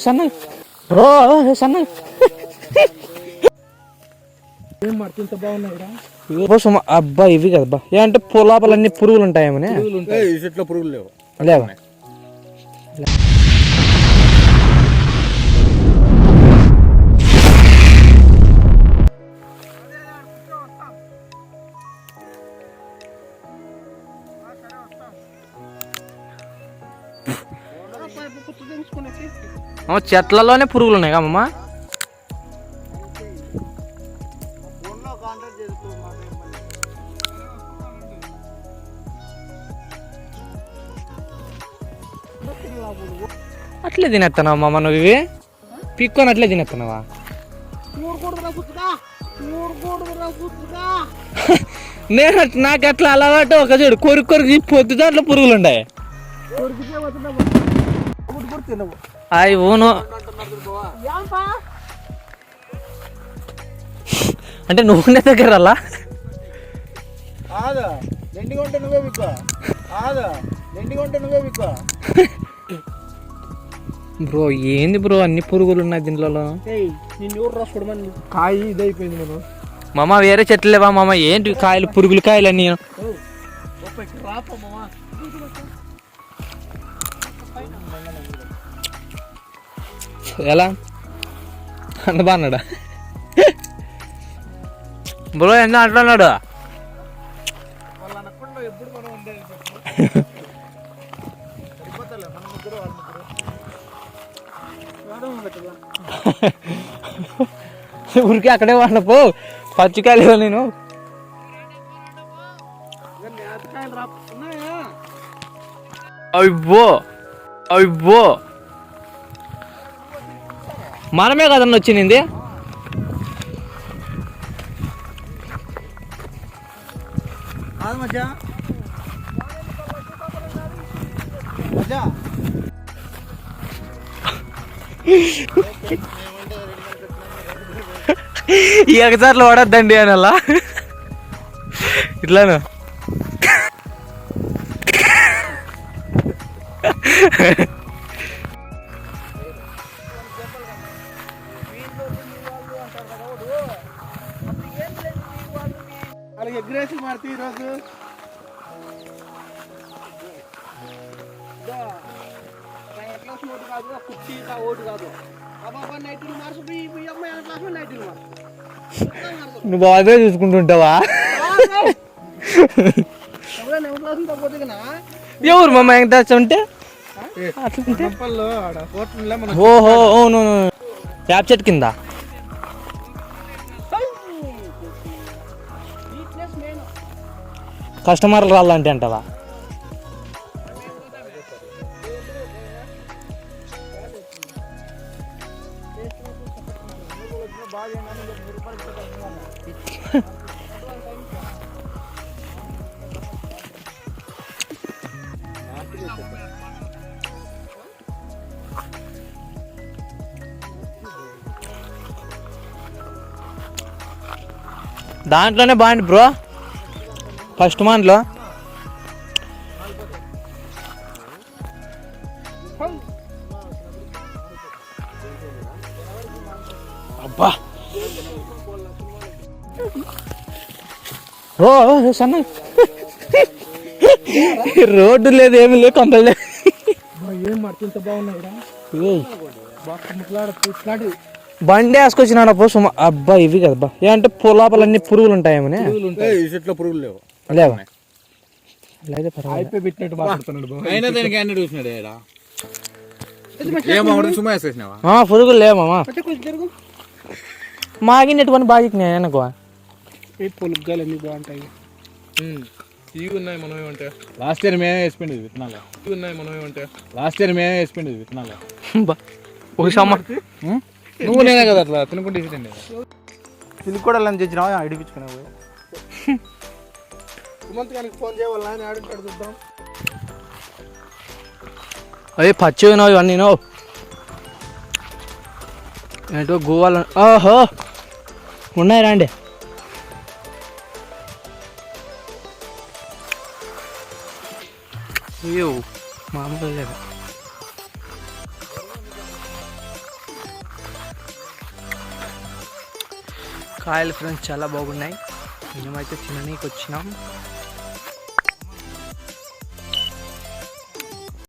సన్న సన్న ఏం మర్చింత బాగున్నాయిరా. అబ్బా ఇవి కదబ్బా ఏంటంటే లోపలన్నీ పురుగులు ఉంటాయేమని. ఈ చెట్లో పురుగులు లేవు లేవా? చెట్లలోనే పురుగులు ఉన్నాయి కమ్మా. అట్లే తినేస్తున్నావా మామ నువ్వు? ఇవి పిక్కొని అట్లే తినేస్తున్నావా? నేను నాకు అట్లా అలవాటు. ఒక చూడు కొరికి పొద్దు దాంట్లో పురుగులు ఉన్నాయి. అవి ఊను అంటే నువ్వు దగ్గర అలా బ్రో. ఏంది బ్రో అన్ని పురుగులు ఉన్నాయి దీంట్లో? కాయ ఇదైపోయింది మనం. మామ వేరే చెట్లు లేవా మామ? ఏంటి కాయలు పురుగులు కాయలు అన్నీ? ఎలా అంత బాగున్నాడా బ్రో? ఎంత అంటున్నాడు? ఊరికి అక్కడే వాడిన పో పచ్చికాయలు. నేను అయ్యో అయ్యో మనమే కదన్న వచ్చింది. ఈ ఎగసార్లు పడద్దండి అని అలా ఇట్లాను. ఎగ్రేసి మారుతీ ఈరోజు ఓటు కాదు, కుర్చీ ఓటు కాదు. నువ్వు బాగా చూసుకుంటుంటావా? ఎవరు మా వెంకటేశ్ అంటే? ఓహో అవును వేప చెట్టు కింద. కస్టమర్లు రాళ్ళంటే అంటావా? దాంట్లోనే బాగుంది బ్రో. ఫస్ట్ మంత్లో అబ్బా సన్న రోడ్డు లేదు ఏమి లేదు కొంత లేదు. ఏం మర్చింత బాగున్నాయిరా. బండి వేసుకొచ్చినాడు పో సుమా. అబ్బా ఇవి కదబ్బా ఏంటంటే లోపలన్నీ పురుగులు ఉంటాయేమని. ఈ చెట్లో పురుగులు లేవు లేవా? పురుగులు లేవమ్మా. మాగినటువంటి బాగా వెనక పొలుగ్గాలన్నీ బాగుంటాయి. ఇవి ఉన్నాయి మనం ఏమంటే లాస్ట్ ఇయర్ మేమే వేసిపోయింది విత్తనాలు. ఇవి ఉన్నాయి మనం ఏమంటే లాస్ట్ ఇయర్ మేమే వేసిపోయింది విత్తనాలు. నువ్వు నేనే కదా అట్లా తినుకుంటే ఇచ్చేయండి. ఇది కూడా లంచ్ ఇచ్చినావా అడిపించుకున్నావు. సుమంత్ ఫోన్ చేయాలని ఆడుంటాడు చూద్దాం. అవి పచ్చి నవ్వు ఇవన్నీ నవ్వు ఏంటో గోవాల. ఓహో ఉన్నాయి రండి. అయ్యో మామూలు లేదు. కాయలు ఫ్రెండ్స్ చాలా బాగున్నాయి. మేమైతే తిననీకి వచ్చినాం.